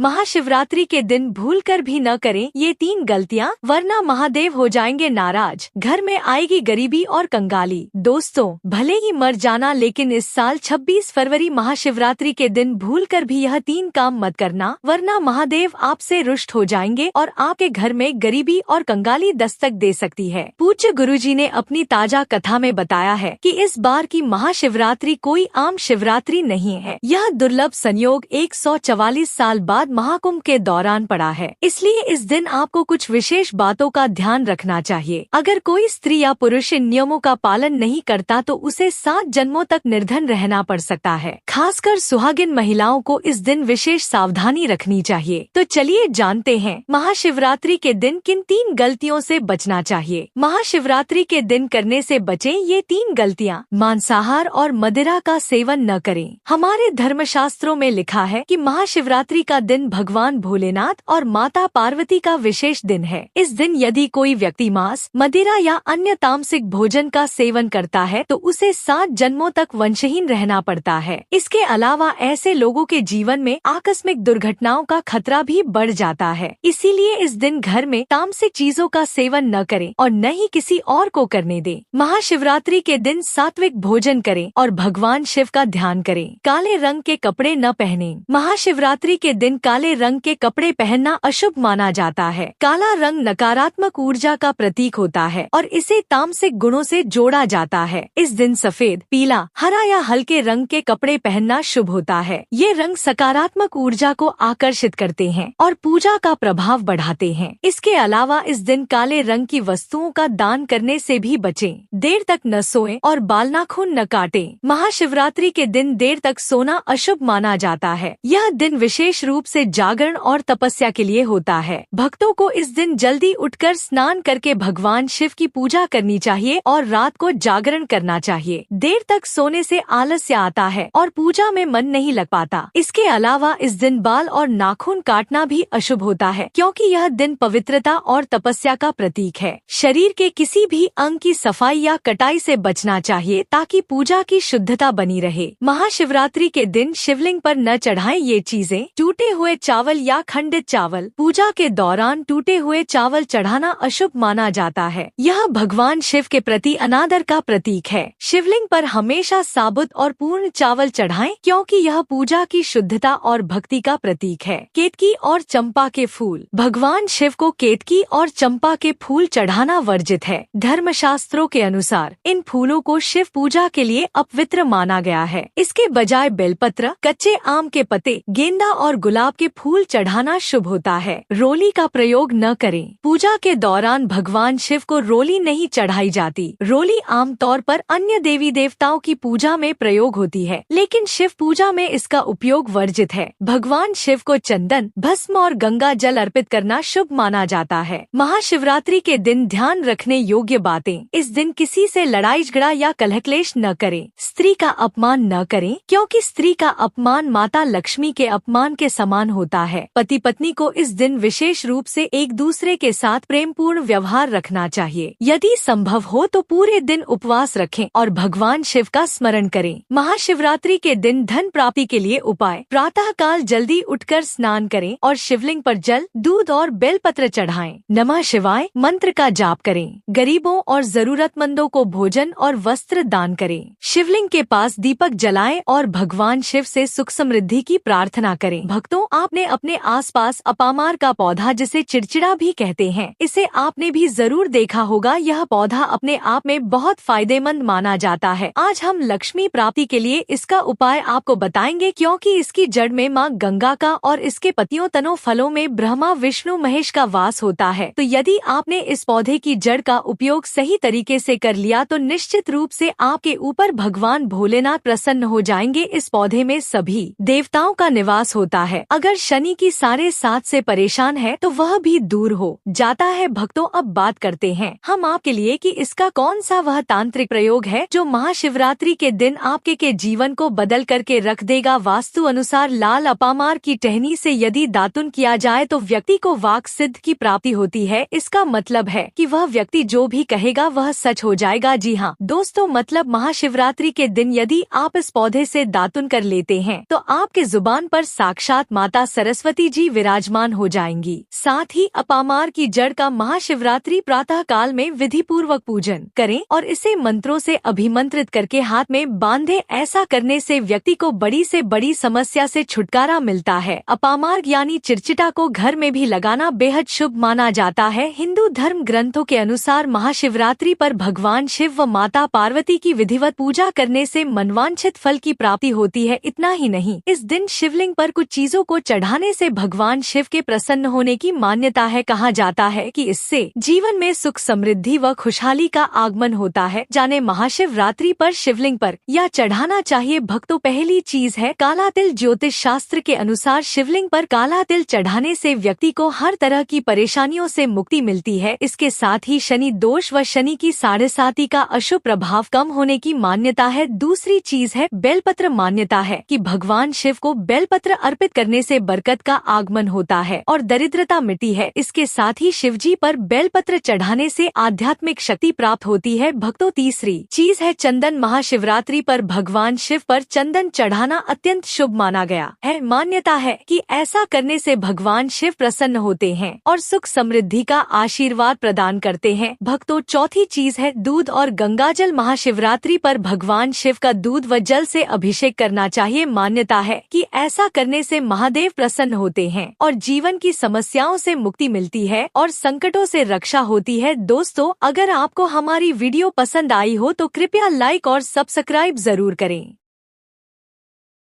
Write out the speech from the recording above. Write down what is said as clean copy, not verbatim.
महाशिवरात्रि के दिन भूलकर भी न करें ये 3 गलतियाँ, वरना महादेव हो जाएंगे नाराज। घर में आएगी गरीबी और कंगाली। दोस्तों, भले ही मर जाना, लेकिन इस साल 26 फरवरी महाशिवरात्रि के दिन भूलकर भी यह 3 काम मत करना, वरना महादेव आपसे रुष्ट हो जाएंगे और आपके घर में गरीबी और कंगाली दस्तक दे सकती है। पूज्य गुरुजी ने अपनी ताजा कथा में बताया है कि इस बार की महाशिवरात्रि कोई आम शिवरात्रि नहीं है। यह दुर्लभ संयोग 144 साल बाद महाकुंभ के दौरान पड़ा है। इसलिए इस दिन आपको कुछ विशेष बातों का ध्यान रखना चाहिए। अगर कोई स्त्री या पुरुष इन नियमों का पालन नहीं करता तो उसे 7 जन्मों तक निर्धन रहना पड़ सकता है। खासकर सुहागिन महिलाओं को इस दिन विशेष सावधानी रखनी चाहिए। तो चलिए जानते हैं महाशिवरात्रि के दिन किन 3 गलतियों से बचना चाहिए। महाशिवरात्रि के दिन करने से बचें ये 3 गलतियाँ। मांसाहार और मदिरा का सेवन न करें। हमारे धर्मशास्त्रों में लिखा है कि महाशिवरात्रि का दिन भगवान भोलेनाथ और माता पार्वती का विशेष दिन है। इस दिन यदि कोई व्यक्ति मांस, मदिरा या अन्य तामसिक भोजन का सेवन करता है तो उसे 7 जन्मों तक वंशहीन रहना पड़ता है। इसके अलावा ऐसे लोगों के जीवन में आकस्मिक दुर्घटनाओं का खतरा भी बढ़ जाता है। इसीलिए इस दिन घर में तामसिक चीजों का सेवन न करें और न ही किसी और को करने दें। महाशिवरात्रि के दिन सात्विक भोजन करें और भगवान शिव का ध्यान करें। काले रंग के कपड़े न पहनें। महाशिवरात्रि के दिन काले रंग के कपड़े पहनना अशुभ माना जाता है। काला रंग नकारात्मक ऊर्जा का प्रतीक होता है और इसे तामसिक गुणों से जोड़ा जाता है। इस दिन सफेद, पीला, हरा या हल्के रंग के कपड़े पहनना शुभ होता है। ये रंग सकारात्मक ऊर्जा को आकर्षित करते हैं और पूजा का प्रभाव बढ़ाते हैं। इसके अलावा इस दिन काले रंग की वस्तुओं का दान करने से भी बचें। देर तक न सोएं और बाल नाखून न काटें। महाशिवरात्रि के दिन देर तक सोना अशुभ माना जाता है। यह दिन विशेष रूप से जागरण और तपस्या के लिए होता है। भक्तों को इस दिन जल्दी उठकर स्नान करके भगवान शिव की पूजा करनी चाहिए और रात को जागरण करना चाहिए। देर तक सोने से आलस्य आता है और पूजा में मन नहीं लग पाता। इसके अलावा इस दिन बाल और नाखून काटना भी अशुभ होता है, क्योंकि यह दिन पवित्रता और तपस्या का प्रतीक है। शरीर के किसी भी अंग की सफाई या कटाई से बचना चाहिए ताकि पूजा की शुद्धता बनी रहे। महाशिवरात्रि के दिन शिवलिंग पर न चढ़ाएं ये चीजें। टूटे हुए चावल या खंडित चावल। पूजा के दौरान टूटे हुए चावल चढ़ाना अशुभ माना जाता है। यह भगवान शिव के प्रति अनादर का प्रतीक है। शिवलिंग पर हमेशा साबुत और पूर्ण चावल चढ़ाएं, क्योंकि यह पूजा की शुद्धता और भक्ति का प्रतीक है। केतकी और चंपा के फूल। भगवान शिव को केतकी और चंपा के फूल चढ़ाना वर्जित है। धर्मशास्त्रों के अनुसार इन फूलों को शिव पूजा के लिए अपवित्र माना गया है। इसके बजाय बेलपत्र, कच्चे आम के पत्ते, गेंदा और गुलाब के फूल चढ़ाना शुभ होता है। रोली का प्रयोग न करें। पूजा के दौरान भगवान शिव को रोली नहीं चढ़ाई जाती। रोली आमतौर पर अन्य देवी देवताओं की पूजा में प्रयोग होती है, लेकिन शिव पूजा में इसका उपयोग वर्जित है। भगवान शिव को चंदन, भस्म और गंगा जल अर्पित करना शुभ माना जाता है। महाशिवरात्रि के दिन ध्यान रखने योग्य बातें। इस दिन किसी से लड़ाई झगड़ा या कलह-क्लेश न करें। स्त्री का अपमान न करें, क्योंकि स्त्री का अपमान माता लक्ष्मी के अपमान के समान होता है। पति पत्नी को इस दिन विशेष रूप से एक दूसरे के साथ प्रेमपूर्ण व्यवहार रखना चाहिए। यदि संभव हो तो पूरे दिन उपवास रखें और भगवान शिव का स्मरण करें। महाशिवरात्रि के दिन धन प्राप्ति के लिए उपाय। प्रातः काल जल्दी उठकर स्नान करें और शिवलिंग पर जल, दूध और बेलपत्र चढ़ाएं। नमः शिवाय मंत्र का जाप करें। गरीबों और जरूरतमंदों को भोजन और वस्त्र दान करें। शिवलिंग के पास दीपक जलाएं और भगवान शिव से सुख समृद्धि की प्रार्थना करें। भक्तों, आपने अपने आसपास अपामार का पौधा, जिसे चिड़चिड़ा भी कहते हैं, इसे आपने भी जरूर देखा होगा। यह पौधा अपने आप में बहुत फायदेमंद माना जाता है। आज हम लक्ष्मी प्राप्ति के लिए इसका उपाय आपको बताएंगे, क्योंकि इसकी जड़ में माँ गंगा का और इसके पत्तियों, तनों, फलों में ब्रह्मा, विष्णु, महेश का वास होता है। तो यदि आपने इस पौधे की जड़ का उपयोग सही तरीके से कर लिया तो निश्चित रूप से आपके ऊपर भगवान भोलेनाथ प्रसन्न हो जाएंगे। इस पौधे में सभी देवताओं का निवास होता है। अगर शनि की सारे साथ से परेशान है तो वह भी दूर हो जाता है। भक्तों, अब बात करते हैं हम आपके लिए कि इसका कौन सा वह तांत्रिक प्रयोग है जो महाशिवरात्रि के दिन आपके के जीवन को बदल करके रख देगा। वास्तु अनुसार लाल अपामार की टहनी से यदि दातुन किया जाए तो व्यक्ति को वाक सिद्ध की प्राप्ति होती है। इसका मतलब है कि वह व्यक्ति जो भी कहेगा वह सच हो जाएगा। जी हाँ दोस्तों, मतलब महाशिवरात्रि के दिन यदि आप इस पौधे से दातुन कर लेते हैं तो आपके जुबान पर साक्षात माता माता सरस्वती जी विराजमान हो जाएंगी। साथ ही अपामार की जड़ का महाशिवरात्रि प्रातः काल में विधि पूर्वक पूजन करें और इसे मंत्रों से अभिमंत्रित करके हाथ में बांधे। ऐसा करने से व्यक्ति को बड़ी से बड़ी समस्या से छुटकारा मिलता है। अपामार्ग यानी चिरचिटा को घर में भी लगाना बेहद शुभ माना जाता है। हिंदू धर्म ग्रंथों के अनुसार महाशिवरात्रि पर भगवान शिव व माता पार्वती की विधिवत पूजा करने से मनवांछित फल की प्राप्ति होती है। इतना ही नहीं, इस दिन शिवलिंग पर कुछ चीजों को चढ़ाने से भगवान शिव के प्रसन्न होने की मान्यता है। कहा जाता है कि इससे जीवन में सुख समृद्धि व खुशहाली का आगमन होता है। जाने महाशिवरात्रि पर शिवलिंग पर या चढ़ाना चाहिए भक्तों। पहली चीज है काला तिल। ज्योतिष शास्त्र के अनुसार शिवलिंग पर काला तिल चढ़ाने से व्यक्ति को हर तरह की परेशानियों से मुक्ति मिलती है। इसके साथ ही शनि दोष व शनि की 7.5 का अशुभ प्रभाव कम होने की मान्यता है। दूसरी चीज है बेलपत्र। मान्यता है कि भगवान शिव को बेलपत्र अर्पित करने से बरकत का आगमन होता है और दरिद्रता मिटती है। इसके साथ ही शिवजी पर बेलपत्र चढ़ाने से आध्यात्मिक शक्ति प्राप्त होती है। भक्तों, तीसरी चीज है चंदन। महाशिवरात्रि पर भगवान शिव पर चंदन चढ़ाना अत्यंत शुभ माना गया है। मान्यता है कि ऐसा करने से भगवान शिव प्रसन्न होते हैं और सुख समृद्धि का आशीर्वाद प्रदान करते हैं। भक्तों, चौथी चीज है दूध और गंगाजल। महाशिवरात्रि पर भगवान शिव का दूध व जल से अभिषेक करना चाहिए। मान्यता है कि ऐसा करने से महादेव प्रसन्न होते हैं और जीवन की समस्याओं से मुक्ति मिलती है और संकटों से रक्षा होती है। दोस्तों, अगर आपको हमारी वीडियो पसंद आई हो तो कृपया लाइक और सब्सक्राइब जरूर करें।